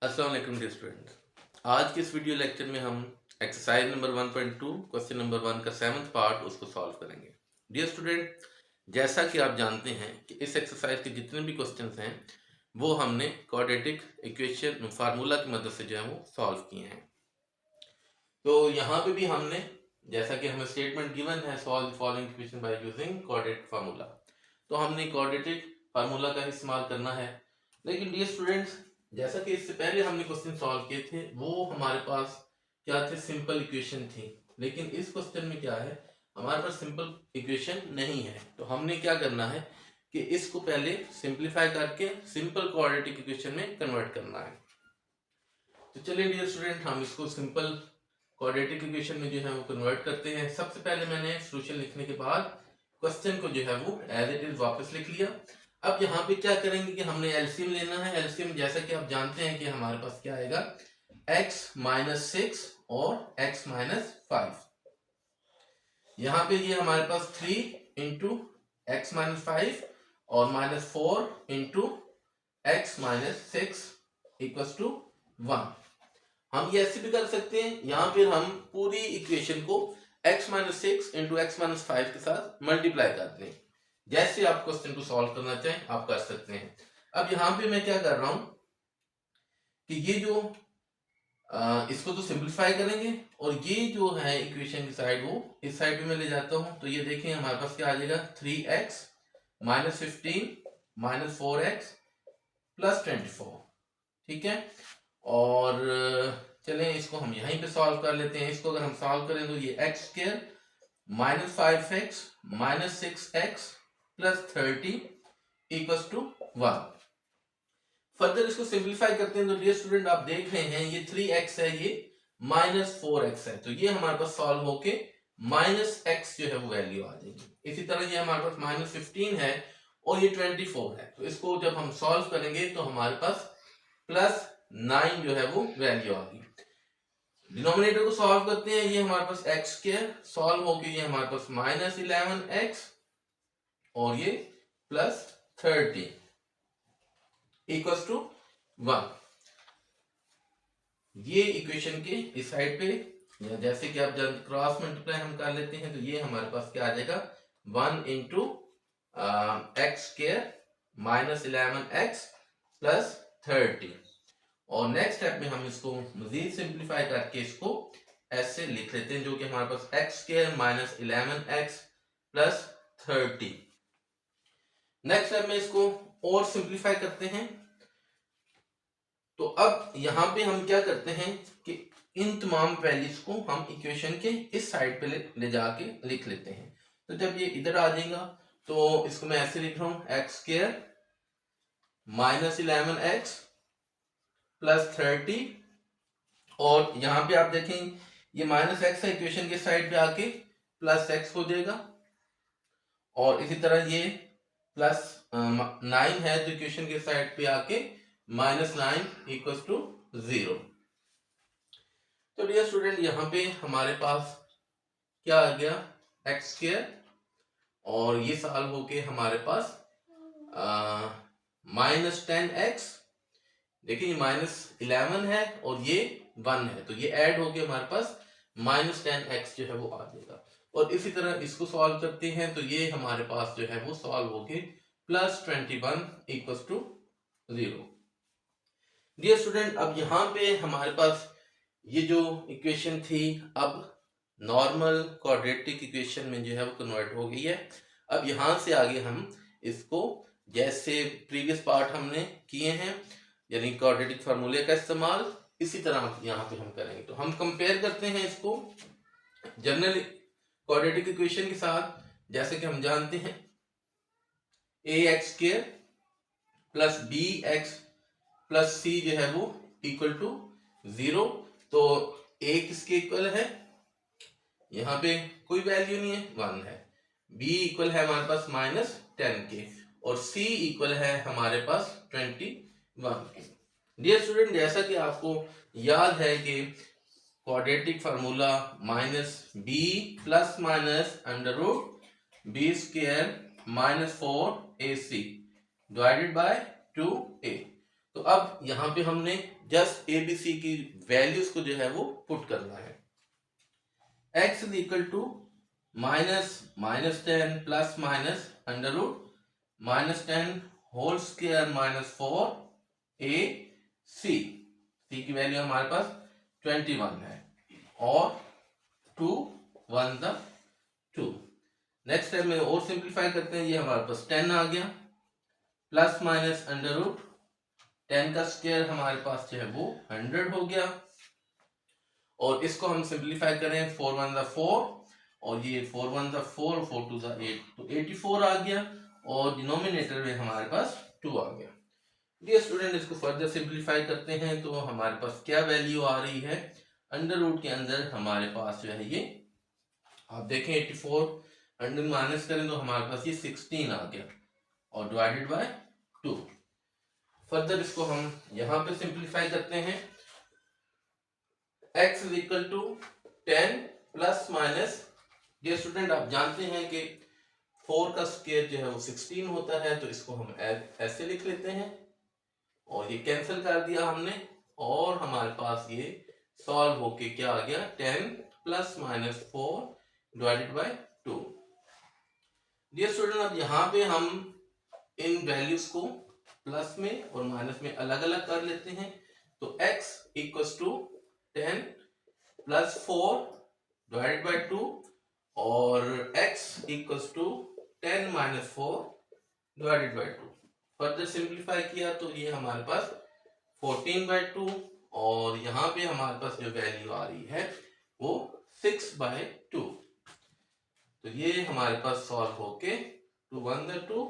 अस्सलाम वालेकुम dear students. आज के इस वीडियो लेक्चर में हम एक्सरसाइज नंबर 1.2 क्वेश्चन नंबर 1 का 7th पार्ट उसको सॉल्व करेंगे। डियर स्टूडेंट, जैसा कि आप जानते हैं कि इस एक्सरसाइज के जितने भी क्वेश्चंस हैं वो हमने क्वाड्रेटिक इक्वेशन फार्मूला की मदद से जो है वो सॉल्व किए हैं। तो यहाँ पे भी हमने, जैसा कि हमें स्टेटमेंट गिवन है, solve following equation by using quadratic formula, तो हमने क्वाड्रेटिक फार्मूला का इस्तेमाल करना है। लेकिन डियर स्टूडेंट्स, जैसा कि इससे पहले हमने क्वेश्चन सॉल्व किए थे वो हमारे पास क्या थे, सिंपल इक्वेशन थी। लेकिन इस क्वेश्चन में क्या है, हमारे पास सिंपल इक्वेशन नहीं है। तो हमने क्या करना है कि इसको पहले सिंप्लीफाई करके सिंपल क्वाड्रेटिक इक्वेशन में कन्वर्ट करना है। तो चलिए डियर स्टूडेंट, हम इसको सिंपल क्वाड्रेटिक इक्वेशन में जो है वो कन्वर्ट करते हैं। सबसे पहले मैंने सॉल्यूशन लिखने के बाद क्वेश्चन को जो है वो एज इट इज वापस लिख लिया। अब यहाँ पे क्या करेंगे कि हमने एलसीएम लेना है। एलसीएम जैसा कि आप जानते हैं कि हमारे पास क्या आएगा, x माइनस 6 और x माइनस 5। यहाँ पे ये हमारे पास 3 इंटू एक्स माइनस 5 और minus 4 into x minus 6 equal to 1। हम ये ऐसे भी कर सकते हैं, यहाँ पे हम पूरी इक्वेशन को x minus 6 into x minus 5 के साथ मल्टीप्लाई कर दें। जैसे आप क्वेश्चन को सॉल्व करना चाहें आप कर सकते हैं। अब यहाँ पे मैं क्या कर रहा हूं कि ये जो इसको तो सिंप्लीफाई करेंगे और ये जो है इक्वेशन की साइड वो इस साइड में ले जाता हूं। तो ये देखें हमारे पास क्या आ जाएगा, 3x minus 15 minus 4x plus 24। ठीक है, और चलें इसको हम यहीं पे सॉल्व कर लेते हैं। इसको अगर हम सॉल्व करें तो ये x square minus 5x minus 6x plus 30 equal to 1। Further इसको सिंप्लीफाई करते हैं तो डियर स्टूडेंट आप देख रहे हैं ये 3x है, ये माइनस 4x है। तो ये हमारे पास सॉल्व होके माइनस x जो है वो वैल्यू आ जाएगी। इसी तरह ये हमारे पास माइनस 15 है और ये 24 है। तो इसको जब हम सॉल्व करेंगे तो हमारे पास प्लस 9 जो है वो वैल्यू आ गई। डिनोमिनेटर को सॉल्व करते हैं, ये हमारे पास एक्स स्क्वायर सॉल्व होके ये हमारे पास माइनस 11x और ये प्लस 30 इक्वल टू 1। ये इक्वेशन के इस साइड पे या जैसे कि आप जब क्रॉस मल्टीप्लाई हम कर लेते हैं तो ये हमारे पास क्या आ जाएगा, 1 into x square minus 11x plus 30। और नेक्स्ट स्टेप में हम इसको मजीद सिंप्लीफाई करके इसको ऐसे लिख लेते हैं, जो कि हमारे पास x square minus 11x plus 30। Next step में इसको और सिंप्लीफाई करते हैं। तो अब यहाँ पे हम क्या करते हैं कि इन तमाम वैल्यूज को हम इक्वेशन के इस साइड पे ले जाके लिख लेते हैं। तो जब ये इधर आ जाएगा तो इसको मैं ऐसे लिख रहा हूँ, x square minus 11x plus 30 और यहाँ पे आप देखें ये माइनस एक्स है, इक्वेशन के साइड पे आके प्लस एक्स हो जाएगा। और इसी तरह ये प्लस 9 है तो इक्वेशन के साइड पे आके माइनस 9 इक्वल टू 0। तो डियर स्टूडेंट यहाँ पे हमारे पास क्या आ गया, एक्स स्क्वायर और ये सॉल्व होके हमारे पास माइनस 10x। देखिए ये माइनस 11 है और ये 1 है तो ये ऐड होके हमारे पास माइनस 10x जो है वो आ जाएगा। और इसी तरह इसको सॉल्व करते हैं तो ये हमारे पास जो है वो सॉल्व होके plus 21 equal to 0। Dear student, अब यहाँ पे हमारे पास ये जो इक्वेशन थी अब नॉर्मल क्वाड्रेटिक इक्वेशन में जो है वो कन्वर्ट हो गई है। अब यहाँ से आगे हम इसको जैसे प्रीवियस पार्ट हमने किए हैं यानी क्वाड्रेटिक फार्मूले का इस्तेमाल, इसी तरह यहाँ पे हम करेंगे। तो हम कंपेयर करते हैं इसको जनरल क्वाड्रेटिक इक्वेशन के साथ। जैसे कि हम जानते हैं ax square plus bx plus c जो है वो इक्वल टू 0। तो a किसके इक्वल है, यहाँ पे कोई वैल्यू नहीं है, 1 है। b इक्वल है हमारे पास माइनस 10 के और c इक्वल है हमारे पास 21 के। डियर स्टूडेंट, जैसा कि आपको याद है कि quadratic formula minus b plus minus under root b square minus 4ac divided by 2a। तो अब यहाँ पे हमने जस्ट ए बी सी की वैल्यूज को जो है वो पुट करना है। x is equal to -10 plus minus under root -10 whole square -4 a c की वैल्यू हमारे पास 21 है और 2 1 द 2। नेक्स्ट स्टेप में और सिंप्लीफाई करते हैं, ये हमारे पास 10 आ गया प्लस माइनस अंडर रूट 10 का स्क्वायर हमारे पास जो है वो 100 हो गया और इसको हम सिंप्लीफाई करें 4 1 द 4 और ये 4 1 द 4 4 2 द 8 तो 84 आ गया और डिनोमिनेटर में हमारे पास 2 आ गया। डियर स्टूडेंट इसको फर्दर सिंप्लीफाई करते हैं तो हमारे पास क्या वैल्यू आ रही है, अंडर रूट के अंदर हमारे पास जो है ये आप देखें 84 अंडर माइनस करें तो हमारे पास ये 16 आ गया और डिवाइडेड बाय 2। फर्दर इसको हम यहाँ पे सिंप्लीफाई करते हैं, x is equal to 10 plus minus, ये स्टूडेंट आप जानते हैं कि 4 का स्क्वायर जो है वो 16 होता है तो इसको हम ऐसे लिख लेते हैं और ये कैंसिल कर दिया हमने और हमारे पास ये सॉल्व होके क्या आ गया 10 plus minus 4 divided by 2। Dear student अब यहाँ पे हम इन वैल्यूज को प्लस में और माइनस में अलग अलग कर लेते हैं तो x equals to 10 plus 4 divided by 2 और x equals to 10 minus 4 divided by 2। Further simplify किया तो ये हमारे पास 14/2 और यहाँ पे हमारे पास जो वैल्यू आ रही है वो 6/2। तो ये हमारे पास सॉल्व होके 2 1 द 2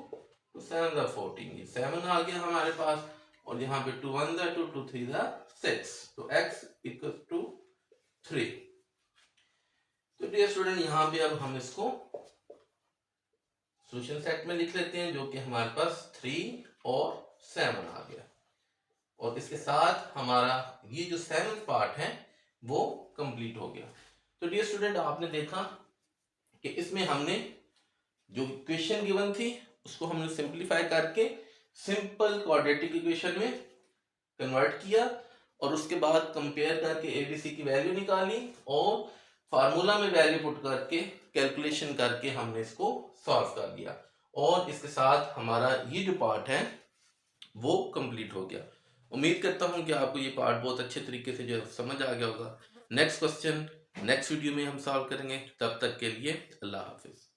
2 7 द 14 ये 7 आ गया हमारे पास और यहाँ पे 2 1 द 2 2 3 द 6 तो x इक्वल टू 3। तो डियर स्टूडेंट यहाँ पे अब हम इसको सॉल्यूशन सेट में लिख लेते हैं जो कि हमारे पास 3 और 7 आ गया और इसके साथ हमारा ये जो 7th पार्ट है वो कंप्लीट हो गया। तो डियर स्टूडेंट आपने देखा कि इसमें हमने जो इक्वेशन गिवन थी उसको हमने सिंप्लीफाई करके सिंपल क्वाड्रेटिक इक्वेशन में कन्वर्ट किया और उसके बाद कंपेयर करके एबीसी की वैल्यू निकाली और फार्मूला में वैल्यू पुट करके कैलकुलेशन करके हमने इसको सॉल्व कर दिया और इसके साथ हमारा ये जो पार्ट है वो कंप्लीट हो गया। उम्मीद करता हूँ कि आपको ये पार्ट बहुत अच्छे तरीके से जो समझ आ गया होगा। नेक्स्ट क्वेश्चन नेक्स्ट वीडियो में हम सॉल्व करेंगे, तब तक के लिए अल्लाह हाफिज।